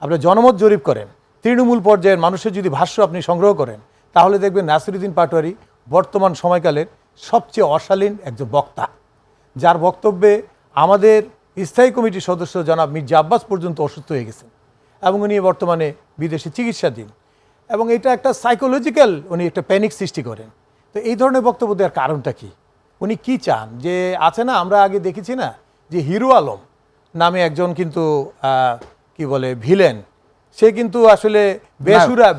আপনার জনমত জরিপ করেন, তৃণমূল পর্যায়ের মানুষের যদি ভাষ্য আপনি সংগ্রহ করেন, তাহলে দেখবেন নাসিরুদ্দিন পাটোয়ারি বর্তমান সময়কালের সবচেয়ে অশালীন একজন বক্তা, যার বক্তব্যে আমাদের স্থায়ী কমিটির সদস্য জনাব মির্জা আব্বাস পর্যন্ত অসুস্থ হয়ে গেছেন এবং উনি বর্তমানে বিদেশে চিকিৎসাধীন, এবং এটা একটা সাইকোলজিক্যাল উনি একটা প্যানিক সৃষ্টি করেন। তো এই ধরনের বক্তব্য দেওয়ার কারণটা কি? উনি কি চান? যে আছে না, আমরা আগে দেখেছি না যে হিরো আলম নামে একজন কিন্তু কি বলে ভিলেন, সে কিন্তু আসলে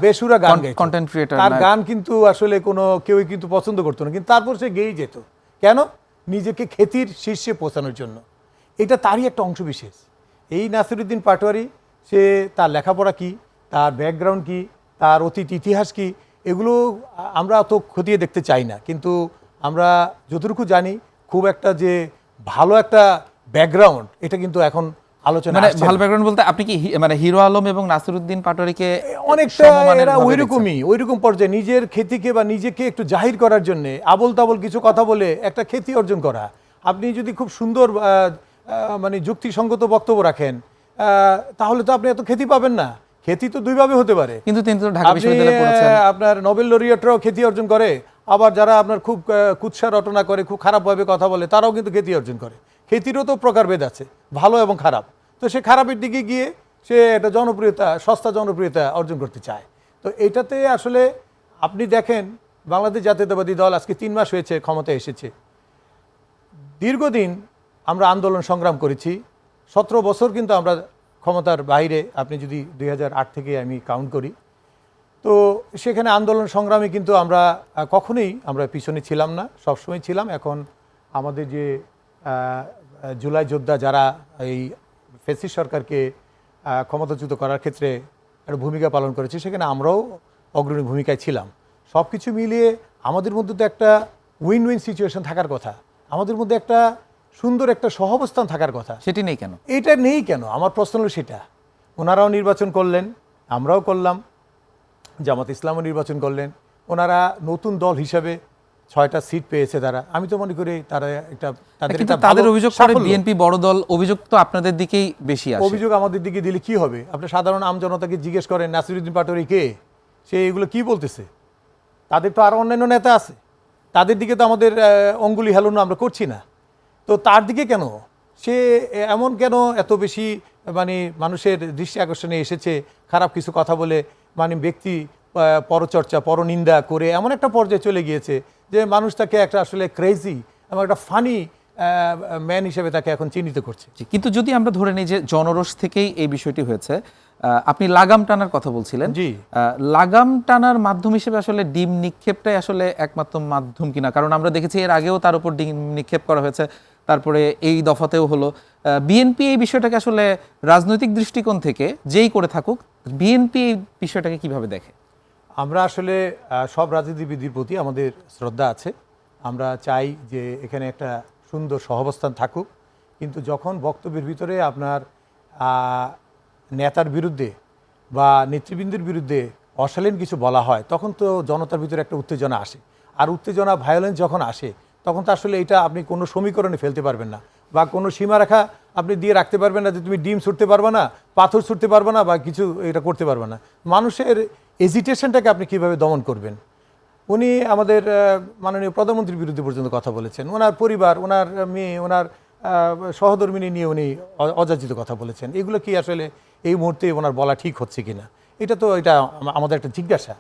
বেসুরা গান গাইতো, কন্টেন্ট ক্রিয়েটর, তার গান কিন্তু আসলে কোনো কেউই কিন্তু পছন্দ করতো না, কিন্তু তারপর সে গেয়েই যেত। কেন? নিজেকে খ্যাতির শীর্ষে পৌঁছানোর জন্য। এটা তারই একটা অংশ বিশেষ। এই নাসিরুদ্দিন পাটোয়ারি, সে তার লেখাপড়া কি, তার ব্যাকগ্রাউন্ড কি, তার অতীত ইতিহাস কি, এগুলো আমরা অত খতিয়ে দেখতে চাই না, কিন্তু আমরা যতটুকু জানি খুব একটা যে ভালো একটা ব্যাকগ্রাউন্ড, এটা কিন্তু এখন আলোচনা মানে ভালো ব্যাকগ্রাউন্ড বলতে আপনি কি মানে হিরো আলম এবং নাসিরুদ্দিন পাটোয়ারিকে অনেকটা এরা ওইরকম পর্যায়ে নিজের খ্যাতিকে বা নিজেকে একটু জাহির করার জন্য আবল তাবল কিছু কথা বলে একটা খ্যাতি অর্জন করা। আপনি যদি খুব সুন্দর মানে যুক্তিসঙ্গত বক্তব্য রাখেন, তাহলে তো আপনি এত খ্যাতি পাবেন না। খ্যাতি তো দুইভাবে হতে পারে, কিন্তু তিনি তো ঢাকা বিশ্ববিদ্যালয়ে পড়েছেন। আপনার নোবেল লরিয়েটরাও খ্যাতি অর্জন করে, আবার যারা আপনার খুব কুৎসা রটনা করে, খুব খারাপভাবে কথা বলে, তারাও কিন্তু খ্যাতি অর্জন করে। খ্যাতিরও তো প্রকারভেদ আছে, ভালো এবং খারাপ। তো সে খারাপের দিকে গিয়ে সে একটা জনপ্রিয়তা, সস্তা জনপ্রিয়তা অর্জন করতে চায়। তো এটাতে আসলে আপনি দেখেন, বাংলাদেশ জাতীয়তাবাদী দল আজকে 3 মাস হয়েছে ক্ষমতায় এসেছে। দীর্ঘদিন আমরা আন্দোলন সংগ্রাম করেছি, 17 বছর কিন্তু আমরা ক্ষমতার বাইরে, আপনি যদি 2008 থেকে আমি কাউন্ট করি, তো সেখানে আন্দোলন সংগ্রামে কিন্তু আমরা কখনোই আমরা পিছনে ছিলাম না, সবসময় ছিলাম। এখন আমাদের যে জুলাই যোদ্ধা যারা এই ফ্যাসিস্ট সরকারকে ক্ষমতাচ্যুত করার ক্ষেত্রে একটা ভূমিকা পালন করেছে, সেখানে আমরাও অগ্রণী ভূমিকায় ছিলাম। সব কিছু মিলিয়ে আমাদের মধ্যে তো একটা উইন উইন সিচুয়েশন থাকার কথা, আমাদের মধ্যে একটা সুন্দর একটা সহাবস্থান থাকার কথা। সেটি নেই কেন? এটা নেই কেন? আমার প্রশ্ন হলো সেটা। ওনারাও নির্বাচন করলেন, আমরাও করলাম, জামাত ইসলামও নির্বাচন করলেন, ওনারা নতুন দল হিসাবে 6টা সিট পেয়েছে তারা। আমি তো মনে করি তারা তাদের অভিযোগ করে বিএনপি বড় দল, অভিযোগ তো আপনাদের দিকেই বেশি আসে। অভিযোগ আমাদের দিকে দিলে কি হবে? আপনি সাধারণ আমজনতাকে জিজ্ঞেস করেন নাসিরুদ্দিন পাটোয়ারি কে, সে এগুলো কি বলতেছে? তাদের তো আরো অন্যান্য নেতা আছে, তাদের দিকে তো আমাদের অঙ্গুলি হেলানো আমরা করছি না। তো তার দিকে কেন, সে এমন কেন এত বেশি মানে মানুষের দৃষ্টি আকর্ষণে এসেছে, খারাপ কিছু কথা বলে, মানে ব্যক্তি পরচর্চা, পরনিন্দা করে এমন একটা পর্যায়ে চলে গিয়েছে যে মানুষ তাকে একটা আসলে ক্রেজি এবং একটা ফানি ম্যান হিসেবে তাকে এখন চিহ্নিত করছে। কিন্তু যদি আমরা ধরে নিই যে জনরোষ থেকেই এই বিষয়টি হয়েছে, আপনি লাগাম টানার কথা বলছিলেন। জি, লাগাম টানার মাধ্যম হিসেবে আসলে ডিম নিক্ষেপটাই আসলে একমাত্র মাধ্যম কিনা? কারণ আমরা দেখেছি এর আগেও তার উপর ডিম নিক্ষেপ করা হয়েছে, তারপরে এই দফাতেও হলো। বিএনপি এই বিষয়টাকে আসলে রাজনৈতিক দৃষ্টিকোণ থেকে যেই করে থাকুক, বিএনপি এই বিষয়টাকে কিভাবে দেখে? আমরা আসলে সব রাজনীতিবিদের প্রতি আমাদের শ্রদ্ধা আছে। আমরা চাই যে এখানে একটা সুন্দর সহাবস্থান থাকুক, কিন্তু যখন বক্তব্যের ভিতরে আপনার নেতার বিরুদ্ধে বা নেতৃবৃন্দের বিরুদ্ধে অশালীন কিছু বলা হয়, তখন তো জনতার ভিতরে একটা উত্তেজনা আসে। আর উত্তেজনা, ভায়োলেন্স যখন আসে, তখন তো আসলে এটা আপনি কোনো সমীকরণে ফেলতে পারবেন না, বা কোনো সীমারেখা আপনি দিয়ে রাখতে পারবেন না যে তুমি ডিম ছুটতে পারবে না, পাথর ছুটতে পারবে না, বা কিছু এটা করতে পারবে না। মানুষের এজিটেশনটাকে আপনি কিভাবে দমন করবেন? উনি আমাদের মাননীয় প্রধানমন্ত্রীর বিরুদ্ধে পর্যন্ত কথা বলেছেন, ওনার পরিবার, ওনার মেয়ে, ওনার সহধর্মিনী নিয়ে উনি অযাচিত কথা বলেছেন। এগুলো কি আসলে এই মুহূর্তে ওনার বলা ঠিক হচ্ছে কিনা? এটা আমাদের একটা জিজ্ঞাসা।